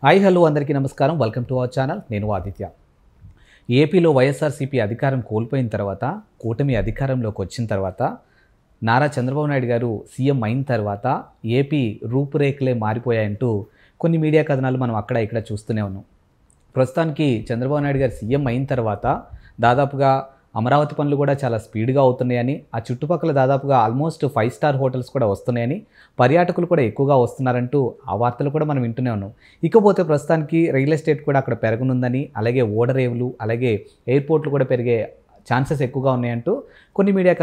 Hi hello అందరికీ నమస్కారం. Welcome to our channel. నేను ఆదిత్య. ఏపీలో వైఎస్ఆర్సీపీ అధికారం కోల్పోయిన తర్వాత, కూటమి అధికారంలోకి వచ్చిన తర్వాత, నారా చంద్రబాబు నాయుడు గారు సీఎం అయిన తర్వాత ఏపీ రూపురేఖలే మారిపోయాయంటూ కొన్ని మీడియా కథనాలు మనం అక్కడ ఇక్కడ చూస్తూనే ఉన్నాం. ప్రస్తుతానికి చంద్రబాబు నాయుడు గారు సీఎం అయిన తర్వాత దాదాపుగా అమరావతి పనులు కూడా చాలా స్పీడ్గా అవుతున్నాయని, ఆ చుట్టుపక్కల దాదాపుగా ఆల్మోస్ట్ 5 స్టార్ హోటల్స్ కూడా వస్తున్నాయని, పర్యాటకులు కూడా ఎక్కువగా వస్తున్నారంటూ ఆ వార్తలు కూడా మనం వింటూనే ఉన్నాం. ఇకపోతే ప్రస్తుతానికి రియల్ ఎస్టేట్ కూడా అక్కడ పెరగనుందని, అలాగే ఓడరేవులు, అలాగే ఎయిర్పోర్ట్లు కూడా పెరిగే ఛాన్సెస్ ఎక్కువగా ఉన్నాయంటూ కొన్ని మీడియా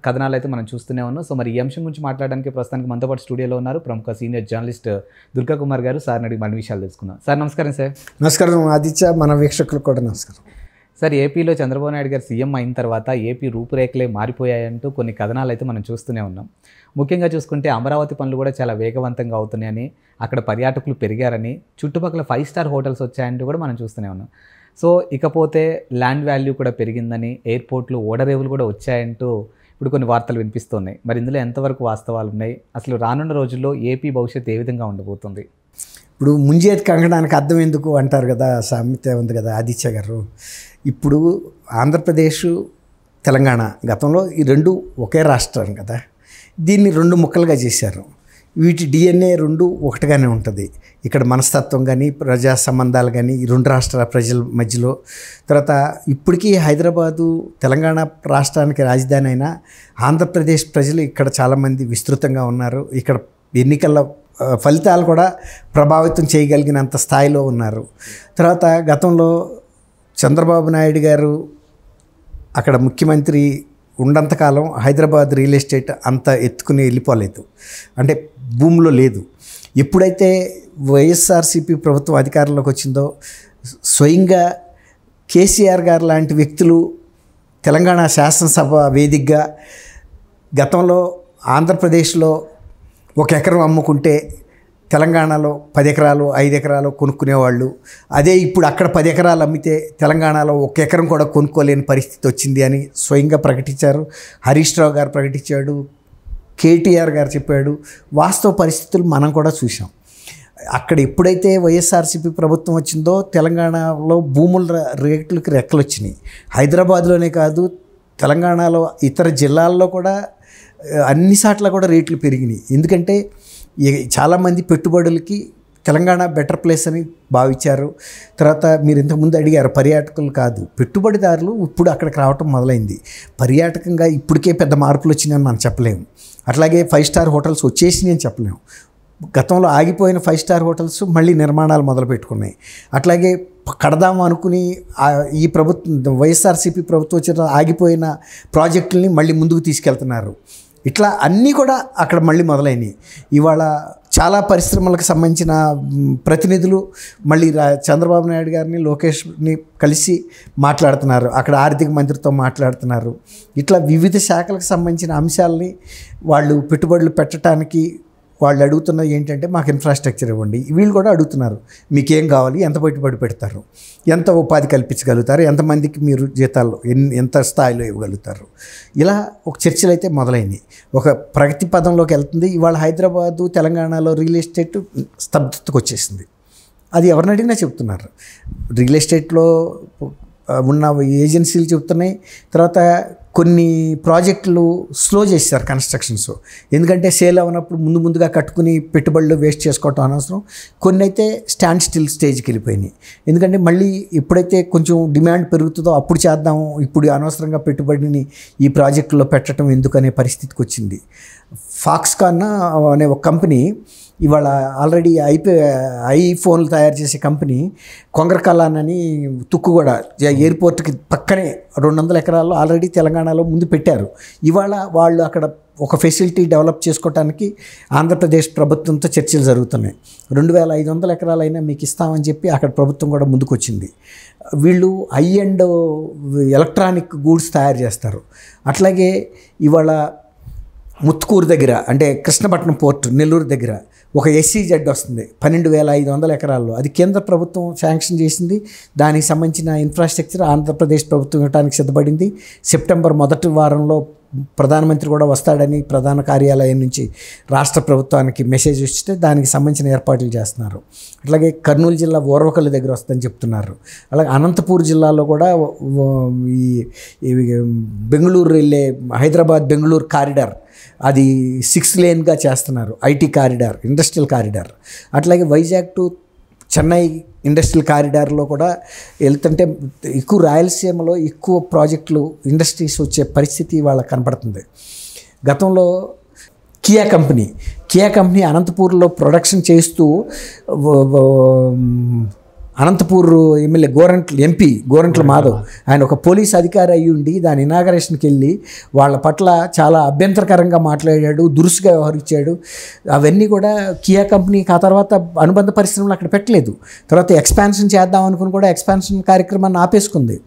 కథనాలు అయితే మనం చూస్తూనే ఉన్నాం. సో మరి ఈ అంశం గురించి మాట్లాడడానికి ప్రస్తుతానికి మనతో పాటు స్టూడియోలో ఉన్నారు ప్రముఖ సీనియర్ జర్నలిస్ట్ దుర్గా కుమార్ గారు. సార్ని అడిగి మన విషయాలు తెలుసుకుందాం. సార్ నమస్కారం. సార్ నమస్కారం ఆదిత్య, మన వీక్షకులకు కూడా నమస్కారం. సార్, ఏపీలో చంద్రబాబు నాయుడు గారు సీఎం అయిన తర్వాత ఏపీ రూపురేఖలే మారిపోయాయంటూ కొన్ని కథనాలు అయితే మనం చూస్తూనే ఉన్నాం. ముఖ్యంగా చూసుకుంటే అమరావతి పనులు కూడా చాలా వేగవంతంగా అవుతున్నాయని, అక్కడ పర్యాటకులు పెరిగారని, చుట్టుపక్కల 5 స్టార్ హోటల్స్ వచ్చాయంటూ కూడా మనం చూస్తూనే ఉన్నాం. సో ఇకపోతే ల్యాండ్ వాల్యూ కూడా పెరిగిందని, ఎయిర్పోర్ట్లు, ఓడరేవులు కూడా వచ్చాయంటూ ఇప్పుడు కొన్ని వార్తలు వినిపిస్తున్నాయి. మరి ఇందులో ఎంతవరకు వాస్తవాలు ఉన్నాయి? అసలు రానున్న రోజుల్లో ఏపీ భవిష్యత్తు ఏ విధంగా ఉండబోతుంది? ఇప్పుడు ముంజేతి కంగడానికి అర్థం ఎందుకు అంటారు కదా, సామెత ఉంది కదా ఆదిత్య గారు. ఇప్పుడు ఆంధ్రప్రదేశ్, తెలంగాణ గతంలో ఈ రెండు ఒకే రాష్ట్రం కదా, దీన్ని 2 ముక్కలుగా చేశారు. వీటి డిఎన్ఏ 2 ఒకటిగానే ఉంటుంది. ఇక్కడ మనస్తత్వం కానీ, ప్రజా సంబంధాలు కానీ ఈ 2 రాష్ట్రాల ప్రజల మధ్యలో. తర్వాత ఇప్పటికీ హైదరాబాదు తెలంగాణ రాష్ట్రానికి రాజధాని అయినా ఆంధ్రప్రదేశ్ ప్రజలు ఇక్కడ చాలామంది విస్తృతంగా ఉన్నారు. ఇక్కడ ఎన్నికల ఫలితాలు కూడా ప్రభావితం చేయగలిగినంత స్థాయిలో ఉన్నారు. తర్వాత గతంలో చంద్రబాబు నాయుడు గారు అక్కడ ముఖ్యమంత్రి ఉన్నంతకాలం హైదరాబాద్ రియల్ ఎస్టేట్ అంత ఎత్తుకుని వెళ్ళిపోలేదు, అంటే భూమిలో లేదు. ఎప్పుడైతే వైఎస్ఆర్సీపీ ప్రభుత్వం అధికారంలోకి వచ్చిందో స్వయంగా కేసీఆర్ గారు లాంటి వ్యక్తులు తెలంగాణ శాసనసభ వేదికగా గతంలో ఆంధ్రప్రదేశ్లో 1 ఎకరం అమ్ముకుంటే తెలంగాణలో 10 ఎకరాలు 5 ఎకరాలు కొనుక్కునేవాళ్ళు. అదే ఇప్పుడు అక్కడ 10 ఎకరాలు అమ్మితే తెలంగాణలో 1 ఎకరం కూడా కొనుక్కోలేని పరిస్థితి వచ్చింది అని స్వయంగా ప్రకటించారు. హరీష్ రావు గారు ప్రకటించాడు, కేటీఆర్ గారు చెప్పాడు. వాస్తవ పరిస్థితులు మనం కూడా చూసాం. అక్కడ ఎప్పుడైతే వైఎస్ఆర్సీపీ ప్రభుత్వం వచ్చిందో తెలంగాణలో భూముల రేట్లకి రెక్కలు వచ్చినాయి. హైదరాబాద్లోనే కాదు, తెలంగాణలో ఇతర జిల్లాల్లో కూడా అన్ని సార్లు కూడా రేట్లు పెరిగినాయి. ఎందుకంటే చాలామంది పెట్టుబడులకి తెలంగాణ బెటర్ ప్లేస్ అని భావించారు. తర్వాత మీరు ఇంతకుముందు అడిగారు, పర్యాటకులు కాదు పెట్టుబడిదారులు ఇప్పుడు అక్కడికి రావటం మొదలైంది. పర్యాటకంగా ఇప్పటికే పెద్ద మార్పులు వచ్చినాయని మనం చెప్పలేము. అట్లాగే 5 స్టార్ హోటల్స్ వచ్చేసినాయి అని చెప్పలేము. గతంలో ఆగిపోయిన 5 స్టార్ హోటల్స్ మళ్ళీ నిర్మాణాలు మొదలుపెట్టుకున్నాయి. అట్లాగే కడదాము అనుకుని ఈ ప్రభుత్వం వైఎస్ఆర్సీపీ ప్రభుత్వం వచ్చిన ఆగిపోయిన ప్రాజెక్టుల్ని మళ్ళీ ముందుకు తీసుకెళ్తున్నారు. ఇట్లా అన్నీ కూడా అక్కడ మళ్ళీ మొదలైనవి. ఇవాళ చాలా పరిశ్రమలకు సంబంధించిన ప్రతినిధులు మళ్ళీ చంద్రబాబు నాయుడు గారిని, లోకేష్ని కలిసి మాట్లాడుతున్నారు. అక్కడ ఆర్థిక మంత్రితో మాట్లాడుతున్నారు. ఇట్లా వివిధ శాఖలకు సంబంధించిన అంశాలని వాళ్ళు పెట్టుబడులు పెట్టడానికి వాళ్ళు అడుగుతున్నది ఏంటంటే, మాకు ఇన్ఫ్రాస్ట్రక్చర్ ఇవ్వండి. వీళ్ళు కూడా అడుగుతున్నారు, మీకేం కావాలి, ఎంత పెట్టుబడి పెడతారు, ఎంత ఉపాధి కల్పించగలుగుతారు, ఎంతమందికి మీరు జీతాలు ఎంత స్థాయిలో ఇవ్వగలుగుతారు. ఇలా ఒక చర్చలు అయితే మొదలైనవి. ఒక ప్రగతి పదంలోకి వెళ్తుంది. ఇవాళ హైదరాబాదు తెలంగాణలో రియల్ ఎస్టేట్ స్తబ్దతకు వచ్చేసింది. అది ఎవరిని అడిగినా చెప్తున్నారు. రియల్ ఎస్టేట్లో ఉన్న ఏజెన్సీలు చెప్తున్నాయి. తర్వాత కొన్ని ప్రాజెక్టులు స్లో చేశారు కన్స్ట్రక్షన్స్. ఎందుకంటే సేల్ అవ్వనప్పుడు ముందుగా కట్టుకుని పెట్టుబడులు వేస్ట్ చేసుకోవటం అనవసరం. కొన్ని అయితే స్టాండ్ స్టిల్ స్టేజ్కి వెళ్ళిపోయినాయి. ఎందుకంటే మళ్ళీ ఎప్పుడైతే కొంచెం డిమాండ్ పెరుగుతుందో అప్పుడు చేద్దాము, ఇప్పుడు అనవసరంగా పెట్టుబడిని ఈ ప్రాజెక్టులో పెట్టడం ఎందుకనే పరిస్థితికి వచ్చింది. ఫాక్స్కాన్ అనే ఒక కంపెనీ ఇవాళ ఆల్రెడీ ఐఫోన్లు తయారు చేసే కంపెనీ కొంగరకలాన్ అని తుక్కుగూడ ఎయిర్పోర్ట్కి పక్కనే 200 ఎకరాల్లో ఆల్రెడీ తెలంగాణలో ముందు పెట్టారు. ఇవాళ వాళ్ళు అక్కడ ఒక ఫెసిలిటీ డెవలప్ చేసుకోవడానికి ఆంధ్రప్రదేశ్ ప్రభుత్వంతో చర్చలు జరుగుతున్నాయి. 2500 ఎకరాలైనా మీకు ఇస్తామని చెప్పి అక్కడ ప్రభుత్వం కూడా ముందుకు వచ్చింది. వీళ్ళు హై అండ్ ఎలక్ట్రానిక్ గూడ్స్ తయారు చేస్తారు. అట్లాగే ఇవాళ ముత్తుకూరు దగ్గర, అంటే కృష్ణపట్నం పోర్ట్ నెల్లూరు దగ్గర ఒక SEZ వస్తుంది 12,500 ఎకరాల్లో. అది కేంద్ర ప్రభుత్వం శాంక్షన్ చేసింది. దానికి సంబంధించిన ఇన్ఫ్రాస్ట్రక్చర్ ఆంధ్రప్రదేశ్ ప్రభుత్వం ఇవ్వడానికి సిద్ధపడింది. సెప్టెంబర్ మొదటి వారంలో ప్రధానమంత్రి కూడా వస్తాడని ప్రధాన కార్యాలయం నుంచి రాష్ట్ర ప్రభుత్వానికి మెసేజ్ ఇస్తే దానికి సంబంధించిన ఏర్పాట్లు చేస్తున్నారు. అట్లాగే కర్నూలు జిల్లా ఓర్వకల్లు దగ్గర వస్తుందని చెప్తున్నారు. అలాగే అనంతపూర్ జిల్లాలో కూడా ఈ బెంగళూరు వెళ్ళే హైదరాబాద్ బెంగళూరు కారిడార్ అది 6 లేన్గా చేస్తున్నారు. IT corridor, industrial corridor. అట్లాగే వైజాగ్ టు చెన్నై ఇండస్ట్రియల్ కారిడార్లో కూడా వెళ్తుంటే ఎక్కువ రాయలసీమలో ఎక్కువ ప్రాజెక్టులు ఇండస్ట్రీస్ వచ్చే పరిస్థితి వాళ్ళకి కనపడుతుంది. గతంలో కియా కంపెనీ అనంతపూర్లో ప్రొడక్షన్ చేస్తూ అనంతపూర్ ఎమ్మెల్యే ఎంపీ గోరంట్ల మాధవ్ ఆయన ఒక పోలీస్ అధికారి అయ్యి ఉండి దాని ఇనాగరేషన్కి వెళ్ళి వాళ్ళ పట్ల చాలా అభ్యంతరకరంగా మాట్లాడాడు, దురుసుగా వ్యవహరించాడు. అవన్నీ కూడా కియా కంపెనీకి ఆ తర్వాత అనుబంధ పరిశ్రమలు అక్కడ పెట్టలేదు. తర్వాత ఎక్స్పాన్షన్ చేద్దాం అనుకుని కూడా ఎక్స్పాన్షన్ కార్యక్రమాన్ని ఆపేసుకుంది.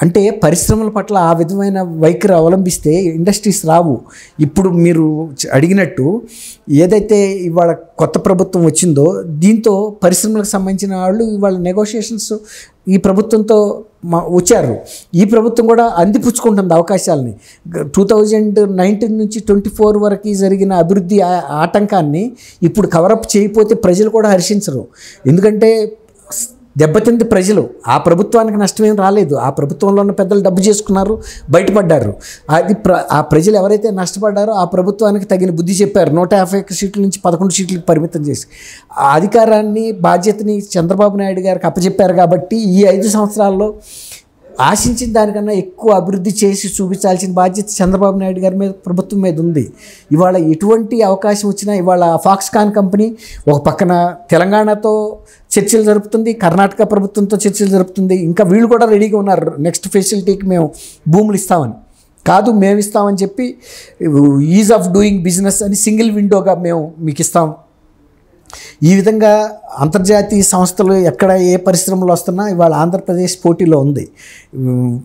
అంటే పరిశ్రమల పట్ల ఆ విధమైన వైఖరి అవలంబిస్తే ఇండస్ట్రీస్ రావు. ఇప్పుడు మీరు అడిగినట్టు ఏదైతే ఇవాళ కొత్త ప్రభుత్వం వచ్చిందో దీంతో పరిశ్రమలకు సంబంధించిన వాళ్ళు ఇవాళ నెగోషియేషన్స్ ఈ ప్రభుత్వంతో వచ్చారు. ఈ ప్రభుత్వం కూడా అందిపుచ్చుకుంటుంది అవకాశాలని. 2019 నుంచి 24 వరకు జరిగిన అభివృద్ధి ఆటంకాన్ని ఇప్పుడు కవరప్ చేయకపోతే ప్రజలు కూడా హర్షించరు. ఎందుకంటే దెబ్బతింది ప్రజలు. ఆ ప్రభుత్వానికి నష్టమేం రాలేదు. ఆ ప్రభుత్వంలో ఉన్న పెద్దలు డబ్బు చేసుకున్నారు, బయటపడ్డారు. ఆ ప్రజలు ఎవరైతే నష్టపడ్డారో ఆ ప్రభుత్వానికి తగిన బుద్ధి చెప్పారు. 151 సీట్ల నుంచి 11 సీట్లకు పరిమితం చేసి ఆ అధికారాన్ని బాధ్యతని చంద్రబాబు నాయుడు గారికి అప్పచెప్పారు. కాబట్టి ఈ 5 సంవత్సరాల్లో ఆశించిన దానికన్నా ఎక్కువ అభివృద్ధి చేసి చూపించాల్సిన బాధ్యత చంద్రబాబు నాయుడు గారి మీద, ప్రభుత్వం మీద ఉంది. ఇవాళ ఎటువంటి అవకాశం వచ్చినా ఇవాళ ఫాక్స్కాన్ కంపెనీ ఒక పక్కన తెలంగాణతో చర్చలు జరుపుతుంది, కర్ణాటక ప్రభుత్వంతో చర్చలు జరుపుతుంది. ఇంకా వీళ్ళు కూడా రెడీగా ఉన్నారు, నెక్స్ట్ ఫెసిలిటీకి మేము భూములు ఇస్తామని. కాదు మేము ఇస్తామని చెప్పి ఈజ్ ఆఫ్ డూయింగ్ బిజినెస్ అని సింగిల్ విండోగా మేము మీకు ఇస్తాం. ఈ విధంగా అంతర్జాతీయ సంస్థలు ఎక్కడ ఏ పరిశ్రమలు వస్తున్నా ఇవాళ ఆంధ్రప్రదేశ్ పోటీలో ఉంది.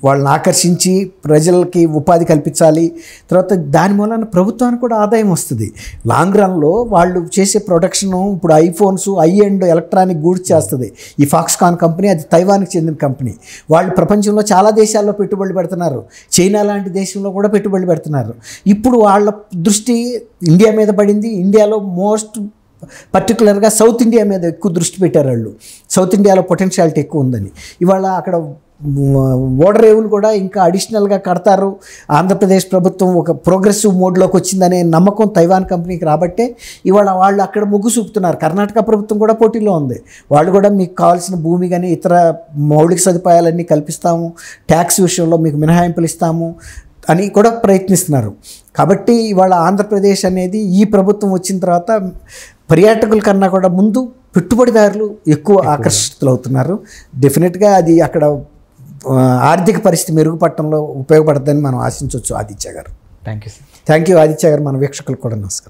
వాళ్ళని ఆకర్షించి ప్రజలకి ఉపాధి కల్పించాలి. తర్వాత దాని మూలన ప్రభుత్వానికి కూడా ఆదాయం వస్తుంది. లాంగ్ రన్లో వాళ్ళు చేసే ప్రొడక్షను ఇప్పుడు ఐఫోన్స్ ఎండ్ ఎలక్ట్రానిక్ గూడ్స్ చేస్తుంది ఈ ఫాక్స్కాన్ కంపెనీ. అది తైవాన్కి చెందిన కంపెనీ. వాళ్ళు ప్రపంచంలో చాలా దేశాల్లో పెట్టుబడులు పెడుతున్నారు. చైనా లాంటి దేశంలో కూడా పెట్టుబడులు పెడుతున్నారు. ఇప్పుడు వాళ్ళ దృష్టి ఇండియా మీద పడింది. ఇండియాలో మోస్ట్ పర్టికులర్గా సౌత్ ఇండియా మీద ఎక్కువ దృష్టి పెట్టారు వాళ్ళు. సౌత్ ఇండియాలో పొటెన్షియాలిటీ ఎక్కువ ఉందని. ఇవాళ అక్కడ ఓడరేవులు కూడా ఇంకా అడిషనల్గా కడతారు. ఆంధ్రప్రదేశ్ ప్రభుత్వం ఒక ప్రోగ్రెసివ్ మోడ్లోకి వచ్చిందనే నమ్మకం తైవాన్ కంపెనీకి రాబట్టే ఇవాళ వాళ్ళు అక్కడ మొగ్గు చూపుతున్నారు. కర్ణాటక ప్రభుత్వం కూడా పోటీలో ఉంది. వాళ్ళు కూడా మీకు కావాల్సిన భూమి కానీ ఇతర మౌలిక సదుపాయాలన్నీ కల్పిస్తాము, ట్యాక్స్ విషయంలో మీకు మినహాయింపులు ఇస్తాము అని కూడా ప్రయత్నిస్తున్నారు. కాబట్టి ఇవాళ ఆంధ్రప్రదేశ్ అనేది ఈ ప్రభుత్వం వచ్చిన తర్వాత పర్యాటకుల కన్నా కూడా ముందు పెట్టుబడిదారులు ఎక్కువ ఆకర్షితులు అవుతున్నారు. డెఫినెట్గా అది అక్కడ ఆర్థిక పరిస్థితి మెరుగుపడటంలో ఉపయోగపడుతుందని మనం ఆశించవచ్చు. ఆదిత్య గారు, thank you sir. Thank you Aditya గారు. మన వీక్షకులకు కూడా నమస్కారం.